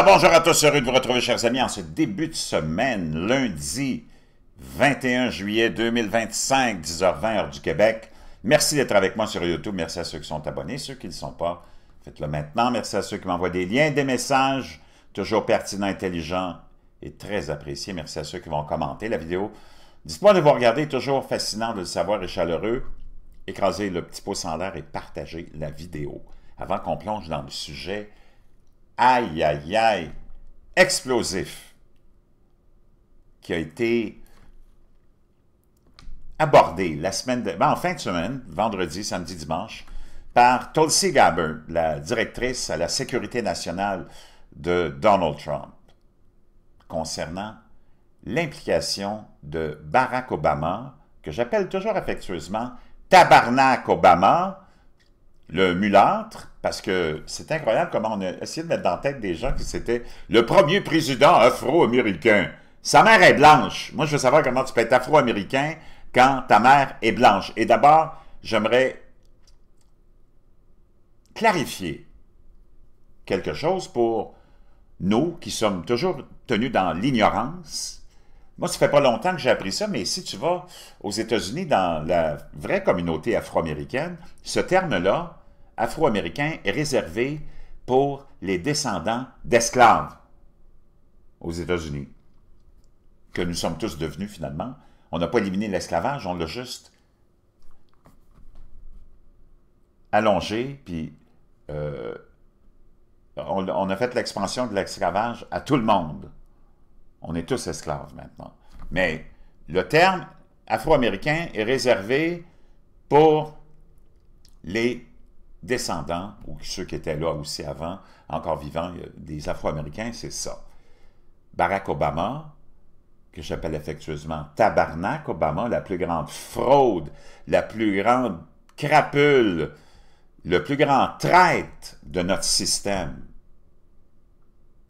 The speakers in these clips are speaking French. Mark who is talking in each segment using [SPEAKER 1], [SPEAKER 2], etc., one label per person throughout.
[SPEAKER 1] Alors, bonjour à tous, heureux de vous retrouver, chers amis, en ce début de semaine, lundi 21 juillet 2025, 10h20, heure du Québec. Merci d'être avec moi sur YouTube. Merci à ceux qui sont abonnés, ceux qui ne le sont pas, faites-le maintenant. Merci à ceux qui m'envoient des liens, des messages, toujours pertinents, intelligents et très appréciés. Merci à ceux qui vont commenter la vidéo. Dites-moi de vous regarder, toujours fascinant de le savoir et chaleureux. Écrasez le petit pouce en l'air et partagez la vidéo. Avant qu'on plonge dans le sujet, aïe, aïe, aïe, explosif, qui a été abordé la semaine en fin de semaine, vendredi, samedi, dimanche, par Tulsi Gabbard, la directrice à la sécurité nationale de Donald Trump, concernant l'implication de Barack Obama, que j'appelle toujours affectueusement Tabarnak Obama, le mulâtre, parce que c'est incroyable comment on a essayé de mettre dans la tête des gens que c'était le premier président afro-américain. Sa mère est blanche. Moi, je veux savoir comment tu peux être afro-américain quand ta mère est blanche. Et d'abord, j'aimerais clarifier quelque chose pour nous qui sommes toujours tenus dans l'ignorance. Moi, ça fait pas longtemps que j'ai appris ça, mais si tu vas aux États-Unis, dans la vraie communauté afro-américaine, ce terme-là, afro-américain, est réservé pour les descendants d'esclaves aux États-Unis, que nous sommes tous devenus finalement. On n'a pas éliminé l'esclavage, on l'a juste allongé, puis on a fait l'expansion de l'esclavage à tout le monde. On est tous esclaves maintenant. Mais le terme afro-américain est réservé pour les descendants, ou ceux qui étaient là aussi avant, encore vivants, des afro-américains, c'est ça. Barack Obama, que j'appelle affectueusement Tabarnak Obama, la plus grande fraude, la plus grande crapule, le plus grand traître de notre système,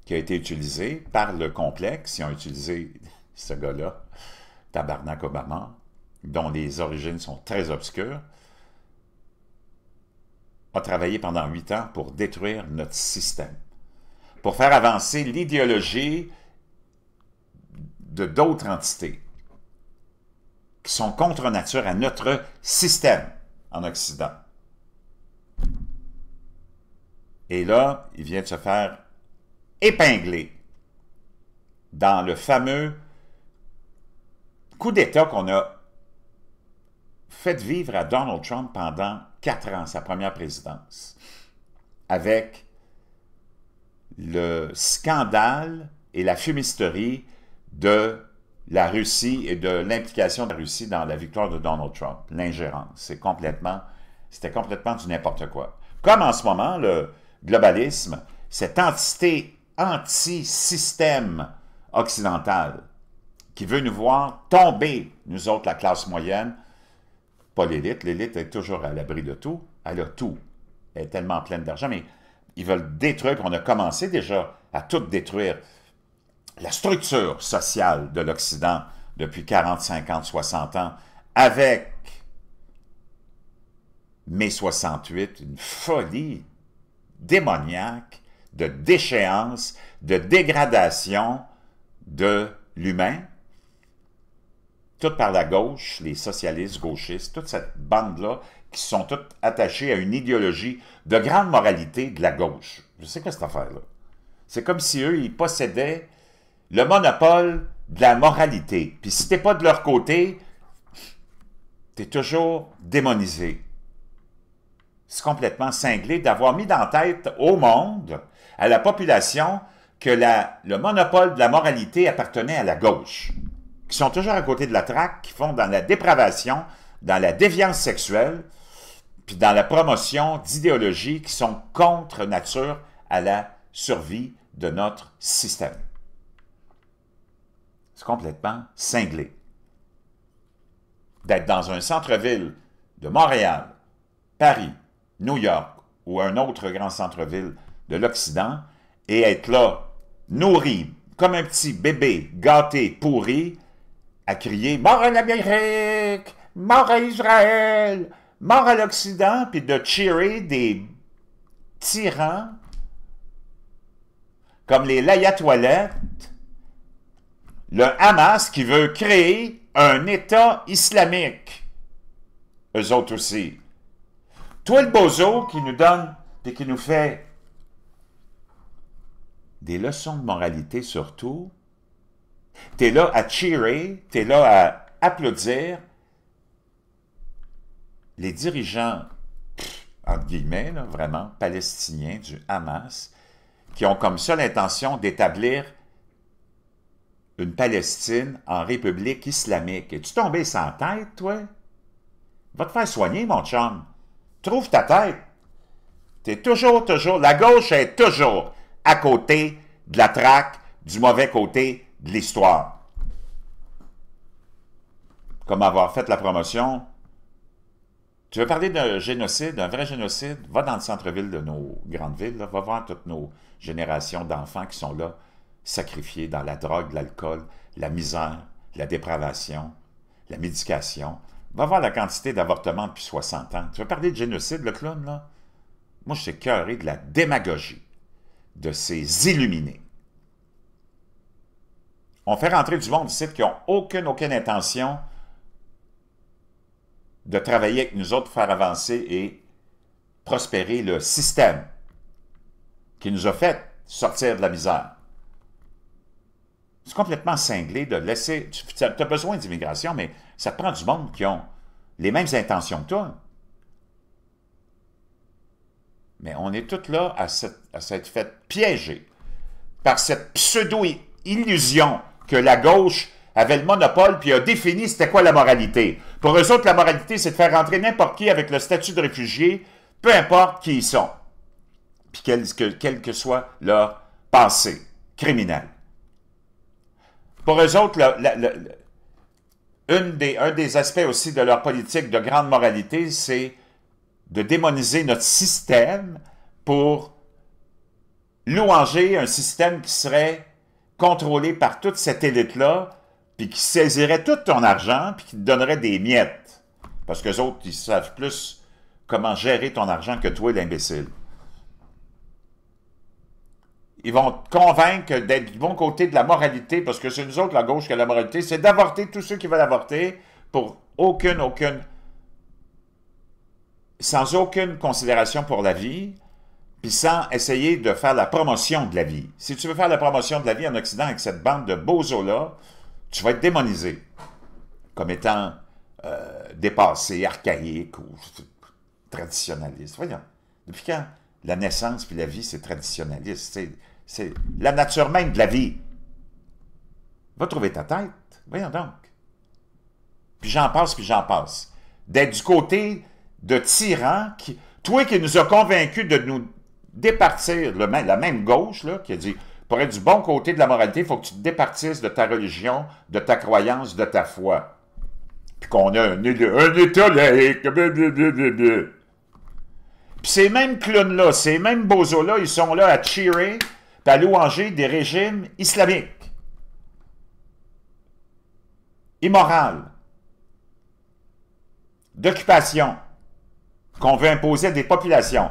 [SPEAKER 1] qui a été utilisé par le complexe, ils ont utilisé ce gars-là, Tabarnak Obama, dont les origines sont très obscures, a travaillé pendant 8 ans pour détruire notre système, pour faire avancer l'idéologie de d'autres entités qui sont contre nature à notre système en Occident. Et là, il vient de se faire épinglé dans le fameux coup d'État qu'on a fait vivre à Donald Trump pendant 4 ans, sa première présidence, avec le scandale et la fumisterie de la Russie et de l'implication de la Russie dans la victoire de Donald Trump, l'ingérence. C'était complètement du n'importe quoi. Comme en ce moment, le globalisme, cette entité anti-système occidental qui veut nous voir tomber, nous autres, la classe moyenne, pas l'élite. L'élite est toujours à l'abri de tout. Elle a tout. Elle est tellement pleine d'argent, mais ils veulent détruire, puis on a commencé déjà à tout détruire, la structure sociale de l'Occident depuis 40, 50, 60 ans, avec mai 68, une folie démoniaque de déchéance, de dégradation de l'humain, tout par la gauche, les socialistes gauchistes, toute cette bande-là, qui sont toutes attachées à une idéologie de grande moralité de la gauche. Je sais quoi cette affaire-là? C'est comme si eux, ils possédaient le monopole de la moralité. Puis si t'es pas de leur côté, t'es toujours démonisé. C'est complètement cinglé d'avoir mis dans la tête au monde, à la population, que le monopole de la moralité appartenait à la gauche, qui sont toujours à côté de la traque, qui font dans la dépravation, dans la déviance sexuelle, puis dans la promotion d'idéologies qui sont contre nature à la survie de notre système. C'est complètement cinglé. D'être dans un centre-ville de Montréal, Paris, New York ou un autre grand centre-ville de l'Occident et être là, nourri, comme un petit bébé gâté, pourri, à crier « Mort à l'Amérique! Mort à Israël! Mort à l'Occident! » puis de cheerer des tyrans comme les layatoilettes, le Hamas qui veut créer un État islamique. Eux autres aussi. Toi, le bozo qui nous donne et qui nous fait des leçons de moralité surtout, t'es là à cheerer, t'es là à applaudir les dirigeants, entre guillemets, là, vraiment, palestiniens du Hamas, qui ont comme ça l'intention d'établir une Palestine en République islamique. Es-tu tombé sans tête, toi? Va te faire soigner, mon chum. Trouve ta tête. T'es toujours, la gauche est toujours à côté de la traque, du mauvais côté de l'histoire. Comme avoir fait la promotion. Tu veux parler d'un génocide, d'un vrai génocide? Va dans le centre-ville de nos grandes villes, là, va voir toutes nos générations d'enfants qui sont là, sacrifiés dans la drogue, l'alcool, la misère, la dépravation, la médication. Va voir la quantité d'avortements depuis 60 ans. Tu veux parler de génocide, le clown, là? Moi, je suis écœuré de la démagogie de ces illuminés. On fait rentrer du monde ici qui n'ont aucune intention de travailler avec nous autres pour faire avancer et prospérer le système qui nous a fait sortir de la misère. C'est complètement cinglé de laisser... Tu as besoin d'immigration, mais ça te prend du monde qui ont les mêmes intentions que toi. Mais on est tous là à s'être fait piéger par cette pseudo-illusion que la gauche avait le monopole puis a défini c'était quoi la moralité. Pour eux autres, la moralité, c'est de faire rentrer n'importe qui avec le statut de réfugié, peu importe qui ils sont, puis quel que soit leur passé criminel. Pour eux autres, un des aspects aussi de leur politique de grande moralité, c'est de démoniser notre système pour louanger un système qui serait contrôlé par toute cette élite-là, puis qui saisirait tout ton argent, puis qui te donnerait des miettes. Parce qu'eux autres, ils savent plus comment gérer ton argent que toi, l'imbécile. Ils vont te convaincre d'être du bon côté de la moralité, parce que c'est nous autres, la gauche, qui a la moralité, c'est d'avorter tous ceux qui veulent avorter pour sans aucune considération pour la vie, puis sans essayer de faire la promotion de la vie. Si tu veux faire la promotion de la vie en Occident avec cette bande de bozos-là, tu vas être démonisé comme étant dépassé, archaïque ou traditionnaliste. Voyons, depuis quand la naissance puis la vie, c'est traditionnaliste? C'est la nature même de la vie. Va trouver ta tête. Voyons donc. Puis j'en passe. D'être du côté de tyrans, toi qui nous a convaincus de nous départir, la même gauche, là, qui a dit, pour être du bon côté de la moralité, il faut que tu te départisses de ta religion, de ta croyance, de ta foi. Puis qu'on a un État laïque, blablabla. Puis ces mêmes clowns-là, ces mêmes bozos-là, ils sont là à cheerer, puis à louanger des régimes islamiques. Immoral. D'occupation. Qu'on veut imposer à des populations.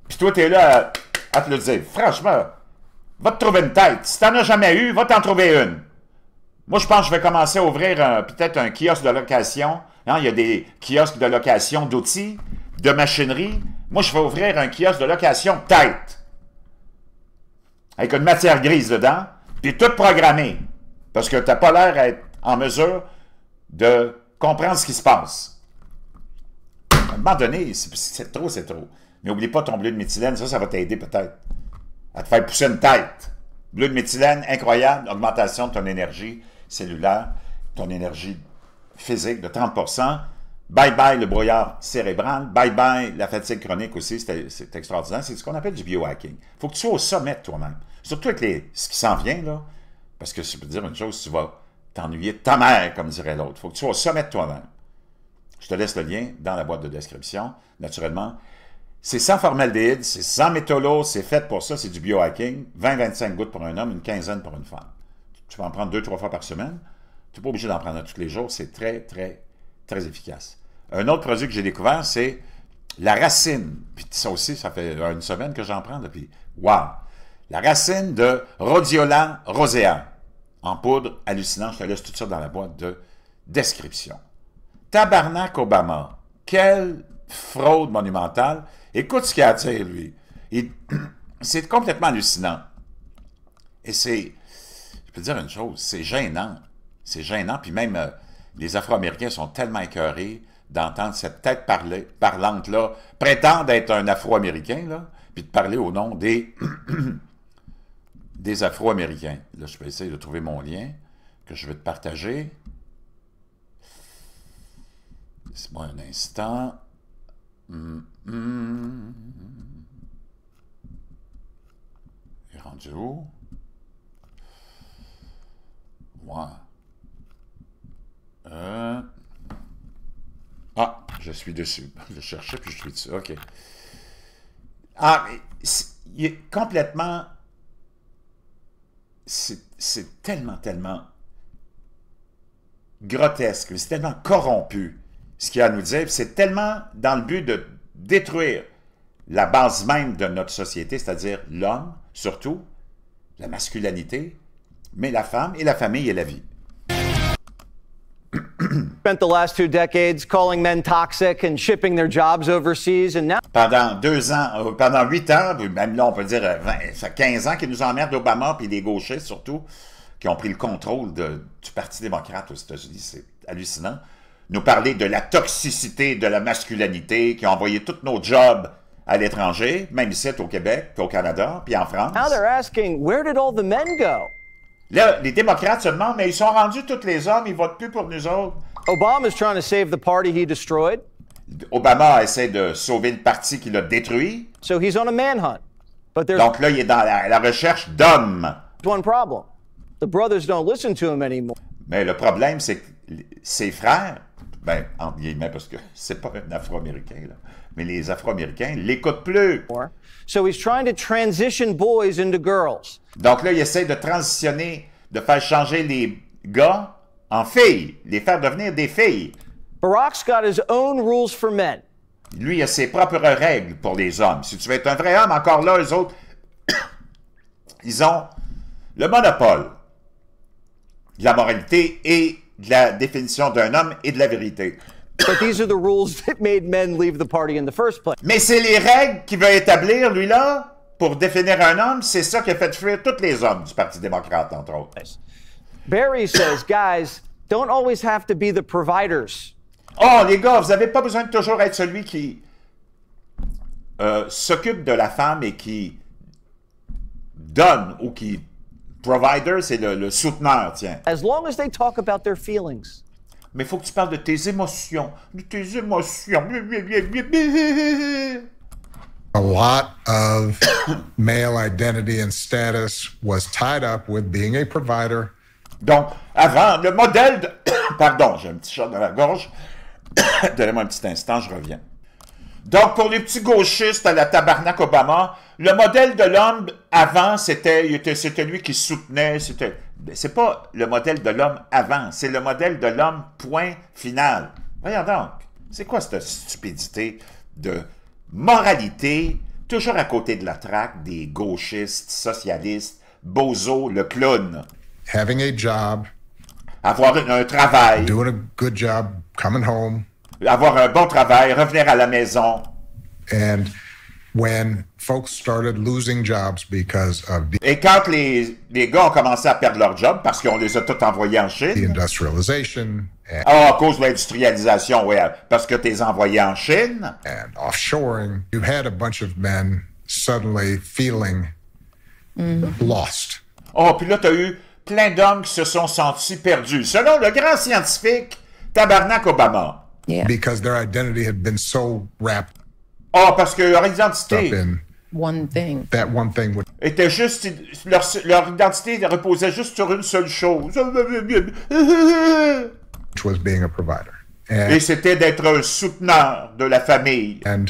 [SPEAKER 1] Puis toi, t'es là à te le dire. Franchement, va te trouver une tête. Si t'en as jamais eu, va t'en trouver une. Moi, je pense que je vais commencer à ouvrir peut-être un kiosque de location. Hein, il y a des kiosques de location d'outils, de machinerie. Moi, je vais ouvrir un kiosque de location de tête. Avec une matière grise dedans, puis tout programmé. Parce que t'as pas l'air d'être en mesure de comprendre ce qui se passe. À un moment donné, c'est trop, c'est trop. Mais n'oublie pas ton bleu de méthylène, ça va t'aider peut-être à te faire pousser une tête. Bleu de méthylène, incroyable, augmentation de ton énergie cellulaire, ton énergie physique de 30%. Bye-bye le brouillard cérébral, bye-bye la fatigue chronique aussi, c'est extraordinaire. C'est ce qu'on appelle du biohacking. Il faut que tu sois au sommet de toi-même. Surtout avec ce qui s'en vient, là. Parce que je peux te dire une chose, tu vas t'ennuyer de ta mère, comme dirait l'autre. Il faut que tu sois au sommet de toi-même. Je te laisse le lien dans la boîte de description, naturellement. C'est sans formaldéhyde, c'est sans métallose, c'est fait pour ça, c'est du biohacking. 20-25 gouttes pour un homme, une quinzaine pour une femme. Tu peux en prendre 2-3 fois par semaine. Tu n'es pas obligé d'en prendre tous les jours. C'est très, très, très efficace. Un autre produit que j'ai découvert, c'est la racine. Puis ça aussi, ça fait une semaine que j'en prends depuis. Wow! La racine de Rhodiola rosea. En poudre, hallucinant, je te laisse tout ça dans la boîte de description. Tabarnak Obama. Quelle fraude monumentale. Écoute ce qu'il a à dire, lui. C'est complètement hallucinant. Et c'est, je peux te dire une chose, c'est gênant. C'est gênant, puis même les Afro-Américains sont tellement écœurés d'entendre cette tête parlante-là prétendre être un Afro-Américain, là, puis de parler au nom des, des Afro-Américains. Là, je vais essayer de trouver mon lien que je vais te partager. Laisse-moi un instant. Il est rendu où? Ouais. Ah, je suis dessus. Je cherchais, puis je suis dessus. OK. Ah, mais il est complètement... C'est tellement grotesque, c'est tellement corrompu ce qu'il y a à nous dire. C'est tellement dans le but de détruire la base même de notre société, c'est-à-dire l'homme, surtout, la masculinité, mais la femme et la famille et la vie.
[SPEAKER 2] Spent the last 2 decades calling men toxic and shipping their jobs overseas, and now...
[SPEAKER 1] Pendant 2 ans, pendant 8 ans, même là on peut dire 20, ça fait 15 ans qu'ils nous emmerdent Obama puis les gauchistes surtout, qui ont pris le contrôle du Parti démocrate aux États-Unis, c'est hallucinant. Nous parler de la toxicité de la masculinité, qui ont envoyé tous nos jobs à l'étranger, même ici au Québec, puis au Canada, puis en France.
[SPEAKER 2] Now they're asking, where did all the men go?
[SPEAKER 1] Là, les démocrates se demandent, mais ils sont rendus tous les hommes, ils votent plus pour nous autres.
[SPEAKER 2] Obama's trying to save the party he destroyed.
[SPEAKER 1] Obama essaie de sauver le parti qu'il a détruit.
[SPEAKER 2] So he's on a manhunt. But there's
[SPEAKER 1] Donc là, il est dans la recherche d'hommes.
[SPEAKER 2] one problem. The brothers don't listen to him anymore.
[SPEAKER 1] Mais le problème, c'est que ses frères, ben, entre guillemets, parce que c'est pas un Afro-Américain, là, mais les Afro-Américains l'écoutent plus.
[SPEAKER 2] So he's trying to transition boys into girls.
[SPEAKER 1] Donc là, il essaie de transitionner, de faire changer les gars en filles, les faire devenir des filles.
[SPEAKER 2] Barack's got his own rules for men.
[SPEAKER 1] Lui, il a ses propres règles pour les hommes. Si tu veux être un vrai homme, encore là, eux autres, ils ont le monopole de la moralité et de la définition d'un homme et de la vérité.
[SPEAKER 2] But these are the rules that made men leave the party in the first place.
[SPEAKER 1] Mais c'est les règles qu'il veut établir, lui, là, pour définir un homme. C'est ça qui a fait fuir tous les hommes du Parti démocrate, entre autres.
[SPEAKER 2] Barry says, guys, don't always have to be the providers.
[SPEAKER 1] Oh, les gars, vous n'avez pas besoin de toujours être celui qui s'occupe de la femme et qui donne ou qui... Provider, c'est le souteneur, tiens.
[SPEAKER 2] As long as they talk about their feelings.
[SPEAKER 1] Mais il faut que tu parles de tes émotions. De tes émotions.
[SPEAKER 3] A lot of male identity and status was tied up with being a provider.
[SPEAKER 1] Donc, avant, le modèle de... Pardon, j'ai un petit chat dans la gorge. Donnez-moi un petit instant, je reviens. Donc, pour les petits gauchistes à la tabarnak Obama, le modèle de l'homme avant, c'était lui qui soutenait, c'est pas le modèle de l'homme avant, c'est le modèle de l'homme point final. Voyons donc, c'est quoi cette stupidité de moralité, toujours à côté de la traque des gauchistes, socialistes, Bozo, le clown.
[SPEAKER 3] Having a job.
[SPEAKER 1] Avoir un travail.
[SPEAKER 3] Doing a good job, coming home.
[SPEAKER 1] Avoir un bon travail, revenir à la maison.
[SPEAKER 3] And when folks started losing jobs because of
[SPEAKER 1] Et quand les gars ont commencé à perdre leur job parce qu'on les a tous envoyés en Chine.
[SPEAKER 3] the industrialization and,
[SPEAKER 1] à cause de l'industrialisation, oui, parce que t'es envoyé en Chine.
[SPEAKER 3] and offshoring, you had a bunch of men suddenly feeling lost.
[SPEAKER 1] Oh, puis là, t'as eu plein d'hommes qui se sont sentis perdus. Selon le grand scientifique Tabarnak Obama.
[SPEAKER 4] Yeah.
[SPEAKER 3] Because their identity had been so wrapped
[SPEAKER 1] Oh, parce que leur
[SPEAKER 3] up
[SPEAKER 1] identité
[SPEAKER 3] in
[SPEAKER 4] One thing.
[SPEAKER 3] that one thing would
[SPEAKER 1] était juste... Leur identité reposait juste sur une seule chose.
[SPEAKER 3] which was being a provider.
[SPEAKER 1] Et c'était d'être un souteneur de la famille.
[SPEAKER 3] And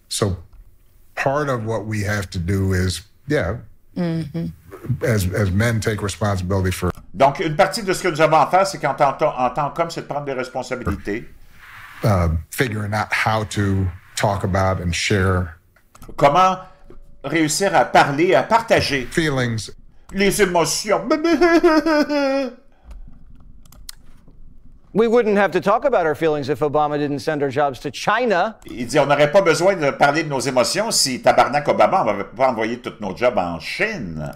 [SPEAKER 3] so part of what we have to do is, as men take responsibility for
[SPEAKER 1] Donc, une partie de ce que nous avons à faire, c'est qu'en tant qu'homme, c'est de prendre des responsabilités.
[SPEAKER 3] figuring out how to talk about and share
[SPEAKER 1] Comment réussir à parler, à partager
[SPEAKER 3] feelings.
[SPEAKER 1] les émotions.
[SPEAKER 2] We wouldn't have to talk about our feelings if Obama didn't send our jobs to China.
[SPEAKER 1] Il dit, on n'aurait pas besoin de parler de nos émotions si tabarnak Obama n'avait pas envoyé tous nos jobs en Chine.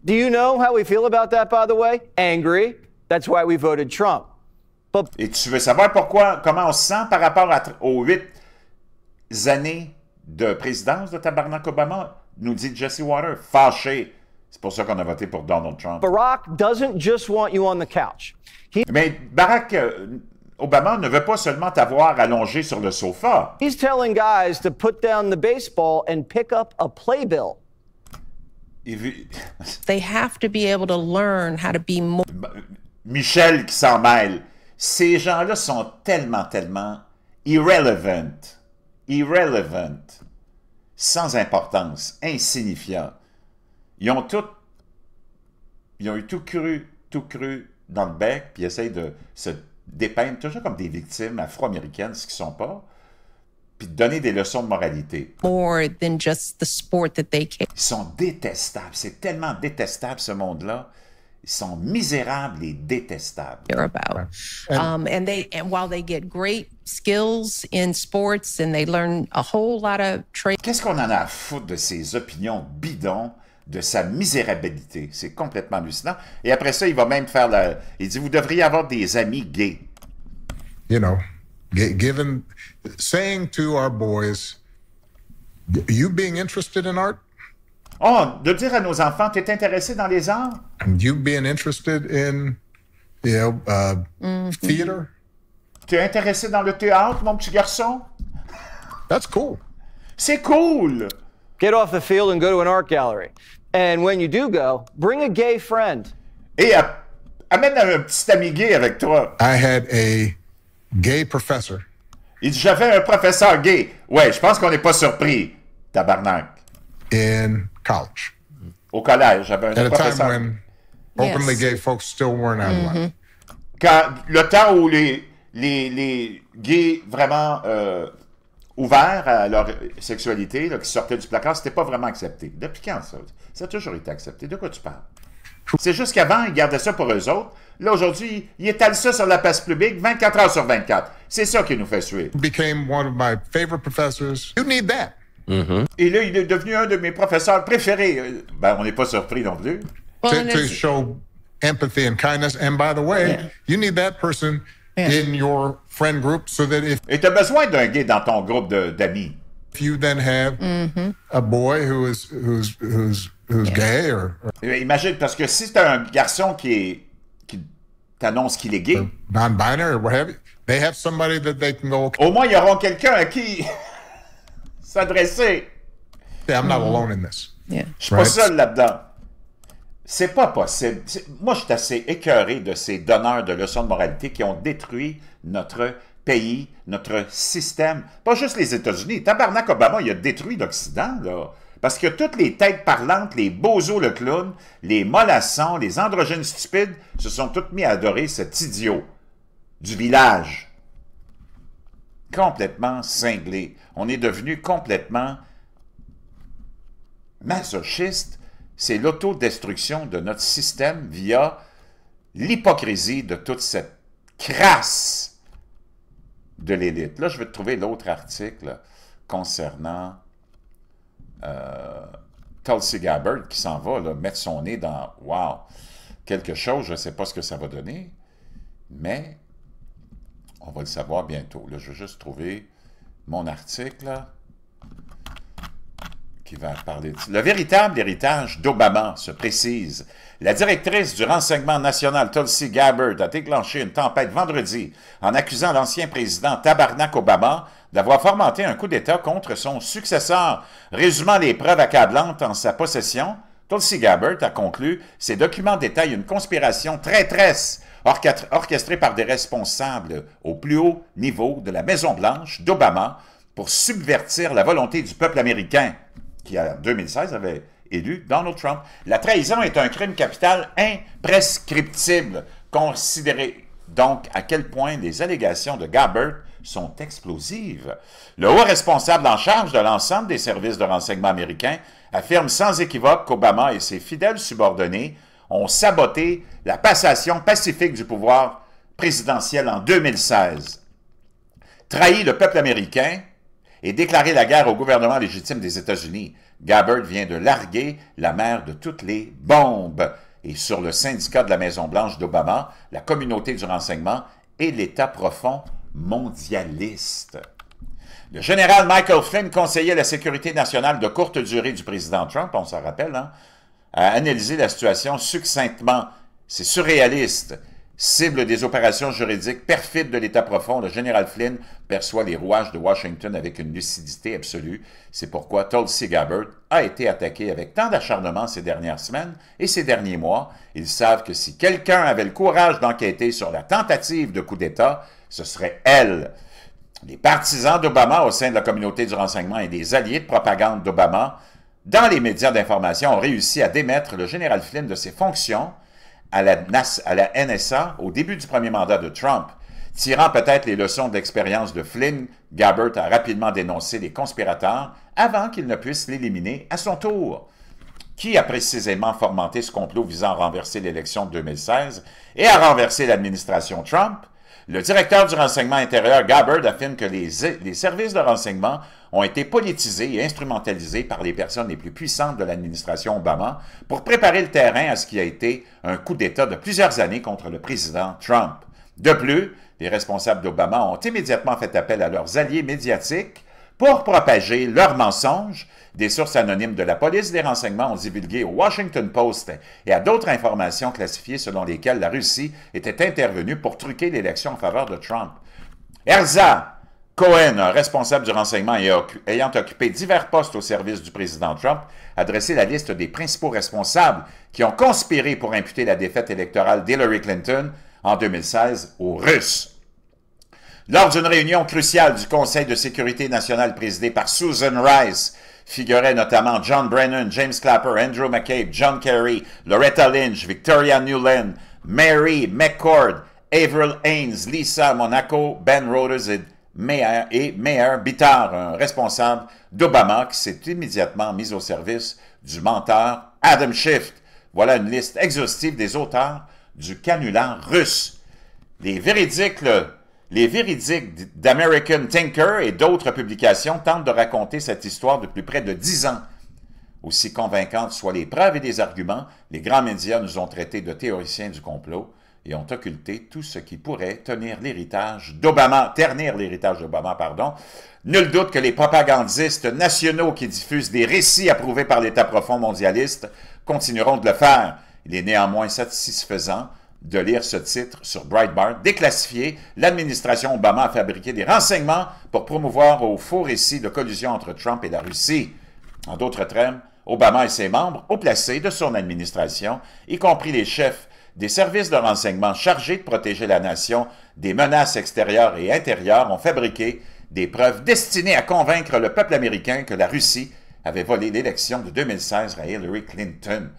[SPEAKER 2] Do you know how we feel about that, by the way? Angry. That's why we voted Trump. But
[SPEAKER 1] Et tu veux savoir comment on se sent par rapport aux 8 années de présidence de tabarnak Obama? Nous dit Jesse Water, fâché. C'est pour ça qu'on a voté pour Donald Trump.
[SPEAKER 2] Barack doesn't just want you on the couch.
[SPEAKER 1] Mais Barack Obama ne veut pas seulement t'avoir allongé sur le sofa.
[SPEAKER 2] He's telling guys to put down the baseball and pick up a playbill.
[SPEAKER 4] They have to be able to learn how to be more.
[SPEAKER 1] Michel qui s'en mêle. Ces gens-là sont tellement irrelevant, sans importance, insignifiants. Ils ont eu tout cru dans le bec, puis ils essayent de se dépeindre toujours comme des victimes afro-américaines, ce qu'ils ne sont pas, puis de donner des leçons de moralité.
[SPEAKER 4] More than just the sport that they care.
[SPEAKER 1] Ils sont détestables. C'est tellement détestable, ce monde-là. Ils sont misérables et détestables.
[SPEAKER 4] About. And while they get great skills in sports and they learn a whole lot of trade.
[SPEAKER 1] Qu'est-ce qu'on en a à foutre de ses opinions bidons, de sa misérabilité? C'est complètement hallucinant. Et après ça, il va même faire il dit, vous devriez avoir des amis gays.
[SPEAKER 3] You know, saying to our boys, you being interested in art?
[SPEAKER 1] Oh, de dire à nos enfants, tu es intéressé dans les arts?
[SPEAKER 3] And you being interested in, theater?
[SPEAKER 1] Tu es intéressé dans le théâtre, mon petit garçon?
[SPEAKER 3] That's cool.
[SPEAKER 1] C'est cool!
[SPEAKER 2] Get off the field and go to an art gallery. And when you do go, bring a gay friend.
[SPEAKER 1] Et amène un petit ami gay avec toi.
[SPEAKER 3] I had a gay professor.
[SPEAKER 1] Il dit, j'avais un professeur gay. Ouais, je pense qu'on n'est pas surpris, tabarnak.
[SPEAKER 3] In college.
[SPEAKER 1] Au collège, j'avais un professeur.
[SPEAKER 3] At a time when openly gay folks still weren't out of line.
[SPEAKER 1] Quand le temps où les gays vraiment ouverts à leur sexualité, là, qui sortaient du placard, c'était pas vraiment accepté. Depuis quand ça? Ça a toujours été accepté. De quoi tu parles? C'est juste qu'avant, ils gardaient ça pour eux autres. Là, aujourd'hui, ils étalent ça sur la place publique 24 heures sur 24. C'est ça qui nous fait suer.
[SPEAKER 3] Became one of my favorite professors. You need that.
[SPEAKER 1] Et là, il est devenu un de mes professeurs préférés. Ben, on n'est pas surpris non plus.
[SPEAKER 3] To show empathy and kindness. And by the way, you need that person in your friend group so that if...
[SPEAKER 1] Et tu as besoin d'un gay dans ton groupe d'amis.
[SPEAKER 3] If you then have a boy who's gay or...
[SPEAKER 1] Imagine, parce que si c'est un garçon qui t'annonce qu'il est gay...
[SPEAKER 3] non-binary or what have you, they have somebody that they can go...
[SPEAKER 1] Au moins, ils auront quelqu'un à qui... s'adresser.
[SPEAKER 3] Yeah, I'm not alone in this.
[SPEAKER 4] Yeah.
[SPEAKER 1] Je suis pas seul là-dedans. C'est pas possible. Moi, je suis assez écœuré de ces donneurs de leçons de moralité qui ont détruit notre pays, notre système. Pas juste les États-Unis. Tabarnak Obama, il a détruit l'Occident, là. Parce que toutes les têtes parlantes, les bozos le clown, les mollassons, les androgynes stupides se sont tous mis à adorer cet idiot du village. Complètement cinglé. On est devenu complètement masochiste. C'est l'autodestruction de notre système via l'hypocrisie de toute cette crasse de l'élite. Là, je vais te trouver l'autre article concernant Tulsi Gabbard qui s'en va là, mettre son nez dans wow, quelque chose. Je ne sais pas ce que ça va donner, mais on va le savoir bientôt. Là, je vais juste trouver mon article là, qui va parler de... Le véritable héritage d'Obama se précise. La directrice du renseignement national, Tulsi Gabbard, a déclenché une tempête vendredi en accusant l'ancien président Tabarnak Obama d'avoir fomenté un coup d'État contre son successeur. Résumant les preuves accablantes en sa possession, Tulsi Gabbard a conclu « Ces documents détaillent une conspiration traîtresse orchestrée par des responsables au plus haut niveau de la Maison-Blanche d'Obama pour subvertir la volonté du peuple américain. » qui, en 2016, avait élu Donald Trump. La trahison est un crime capital imprescriptible. Considérez donc à quel point les allégations de Gabbard sont explosives. Le haut responsable en charge de l'ensemble des services de renseignement américains affirme sans équivoque qu'Obama et ses fidèles subordonnés ont saboté la passation pacifique du pouvoir présidentiel en 2016, trahi le peuple américain et déclaré la guerre au gouvernement légitime des États-Unis. Gabbard vient de larguer la mère de toutes les bombes. Et sur le syndicat de la Maison-Blanche d'Obama, la communauté du renseignement et l'État profond mondialiste. Le général Michael Flynn, conseiller à la sécurité nationale de courte durée du président Trump, on s'en rappelle, hein, a analysé la situation succinctement. C'est surréaliste. Cible des opérations juridiques perfides de l'État profond, le général Flynn perçoit les rouages de Washington avec une lucidité absolue. C'est pourquoi Tulsi Gabbard a été attaqué avec tant d'acharnement ces dernières semaines et ces derniers mois. Ils savent que si quelqu'un avait le courage d'enquêter sur la tentative de coup d'État, ce serait elle. Les partisans d'Obama au sein de la communauté du renseignement et des alliés de propagande d'Obama dans les médias d'information ont réussi à démettre le général Flynn de ses fonctions à la NSA au début du premier mandat de Trump. Tirant peut-être les leçons d'expérience de Flynn, Gabbard a rapidement dénoncé les conspirateurs avant qu'ils ne puissent l'éliminer à son tour. Qui a précisément fomenté ce complot visant à renverser l'élection de 2016 et à renverser l'administration Trump? Le directeur du renseignement intérieur, Gabbard, affirme que les services de renseignement ont été politisés et instrumentalisés par les personnes les plus puissantes de l'administration Obama pour préparer le terrain à ce qui a été un coup d'État de plusieurs années contre le président Trump. De plus, les responsables d'Obama ont immédiatement fait appel à leurs alliés médiatiques pour propager leurs mensonges. Des sources anonymes de la police des renseignements ont divulgué au Washington Post et à d'autres informations classifiées selon lesquelles la Russie était intervenue pour truquer l'élection en faveur de Trump. Erzan Cohen, un responsable du renseignement ayant occupé divers postes au service du président Trump, a dressé la liste des principaux responsables qui ont conspiré pour imputer la défaite électorale d'Hillary Clinton en 2016 aux Russes. Lors d'une réunion cruciale du Conseil de sécurité nationale présidée par Susan Rice, figuraient notamment John Brennan, James Clapper, Andrew McCabe, John Kerry, Loretta Lynch, Victoria Nuland, Mary McCord, Avril Haines, Lisa Monaco, Ben Rhodes et Meir Bitar, un responsable d'Obama qui s'est immédiatement mis au service du menteur Adam Schiff. Voilà une liste exhaustive des auteurs du canular russe. Les véridiques d'American Thinker et d'autres publications tentent de raconter cette histoire depuis près de 10 ans. Aussi convaincantes soient les preuves et les arguments, les grands médias nous ont traités de théoriciens du complot et ont occulté tout ce qui pourrait ternir l'héritage d'Obama. Nul doute que les propagandistes nationaux qui diffusent des récits approuvés par l'État profond mondialiste continueront de le faire. Il est néanmoins satisfaisant de lire ce titre sur Breitbart. Déclassifié, l'administration Obama a fabriqué des renseignements pour promouvoir aux faux récits de collusion entre Trump et la Russie. En d'autres termes, Obama et ses membres, haut placés de son administration, y compris les chefs des services de renseignement chargés de protéger la nation des menaces extérieures et intérieures, ont fabriqué des preuves destinées à convaincre le peuple américain que la Russie avait volé l'élection de 2016 à Hillary Clinton.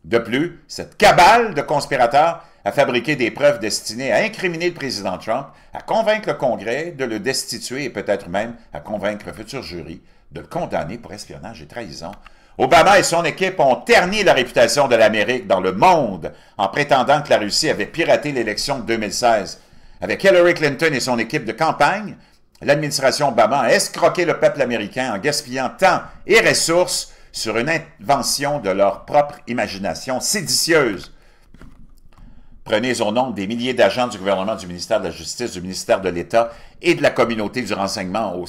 [SPEAKER 1] De plus, cette cabale de conspirateurs a fabriqué des preuves destinées à incriminer le président Trump, à convaincre le Congrès de le destituer et peut-être même à convaincre un futur jury de le condamner pour espionnage et trahison. Obama et son équipe ont terni la réputation de l'Amérique dans le monde en prétendant que la Russie avait piraté l'élection de 2016. Avec Hillary Clinton et son équipe de campagne, l'administration Obama a escroqué le peuple américain en gaspillant temps et ressources sur une invention de leur propre imagination séditieuse. Prenez au nombre des milliers d'agents du gouvernement, du ministère de la Justice, du ministère de l'État et de la communauté du renseignement au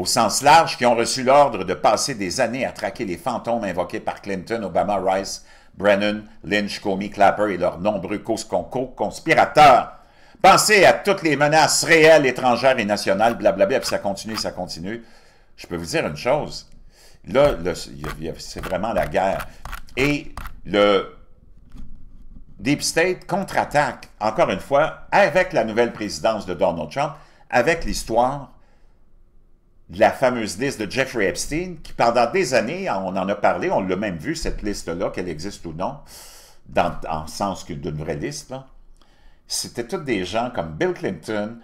[SPEAKER 1] sens large, qui ont reçu l'ordre de passer des années à traquer les fantômes invoqués par Clinton, Obama, Rice, Brennan, Lynch, Comey, Clapper et leurs nombreux co-conspirateurs. Pensez à toutes les menaces réelles, étrangères et nationales, blablabla, puis ça continue. Je peux vous dire une chose. Là c'est vraiment la guerre. Et le Deep State contre-attaque, encore une fois, avec la nouvelle présidence de Donald Trump, avec l'histoire de la fameuse liste de Jeffrey Epstein, qui pendant des années, on en a parlé, on l'a même vu, cette liste-là, qu'elle existe ou non, en sens d'une vraie liste, c'était tous des gens comme Bill Clinton,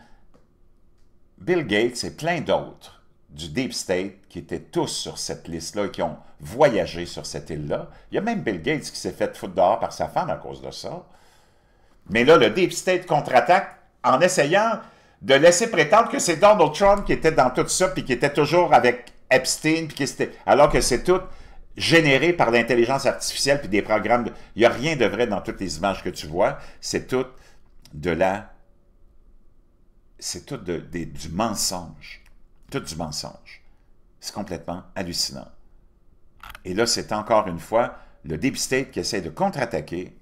[SPEAKER 1] Bill Gates et plein d'autres du Deep State qui étaient tous sur cette liste-là et qui ont voyagé sur cette île-là. Il y a même Bill Gates qui s'est fait foutre dehors par sa femme à cause de ça. Mais là, le Deep State contre-attaque en essayant de laisser prétendre que c'est Donald Trump qui était dans tout ça puis qui était toujours avec Epstein, puis alors que c'est tout généré par l'intelligence artificielle puis des programmes. Il n'y a rien de vrai dans toutes les images que tu vois. C'est tout de la... C'est tout du mensonge. Tout du mensonge. C'est complètement hallucinant. Et là, c'est encore une fois le Deep State qui essaie de contre-attaquer.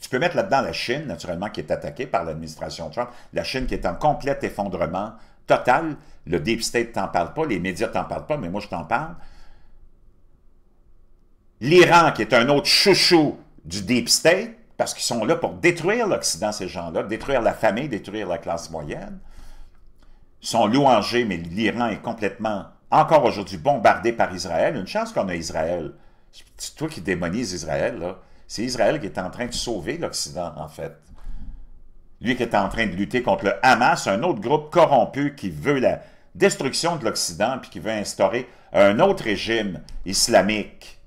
[SPEAKER 1] Tu peux mettre là-dedans la Chine, naturellement, qui est attaquée par l'administration Trump. La Chine qui est en complet effondrement total. Le Deep State t'en parle pas, les médias t'en parlent pas, mais moi je t'en parle. L'Iran qui est un autre chouchou du Deep State, parce qu'ils sont là pour détruire l'Occident, ces gens-là, détruire la famille, détruire la classe moyenne. Ils sont louangés, mais l'Iran est complètement, encore aujourd'hui, bombardé par Israël. Une chance qu'on a Israël. C'est toi qui démonises Israël, là. C'est Israël qui est en train de sauver l'Occident, en fait. Lui qui est en train de lutter contre le Hamas, un autre groupe corrompu qui veut la destruction de l'Occident puis qui veut instaurer un autre régime islamique.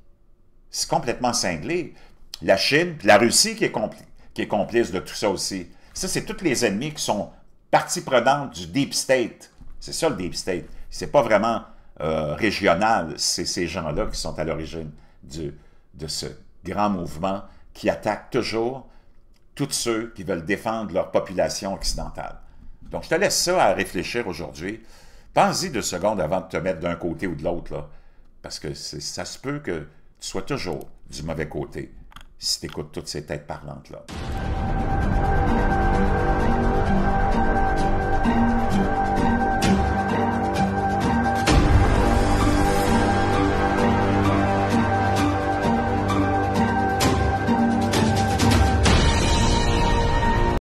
[SPEAKER 1] C'est complètement cinglé. La Chine, puis la Russie qui est complice de tout ça aussi. Ça, c'est tous les ennemis qui sont partie prenante du Deep State. C'est ça le Deep State. C'est pas vraiment régional. C'est ces gens-là qui sont à l'origine de ce grand mouvement qui attaque toujours tous ceux qui veulent défendre leur population occidentale. Donc, je te laisse ça à réfléchir aujourd'hui. Pense-y 2 secondes avant de te mettre d'un côté ou de l'autre, là, parce que ça se peut que tu sois toujours du mauvais côté si tu écoutes toutes ces têtes parlantes-là.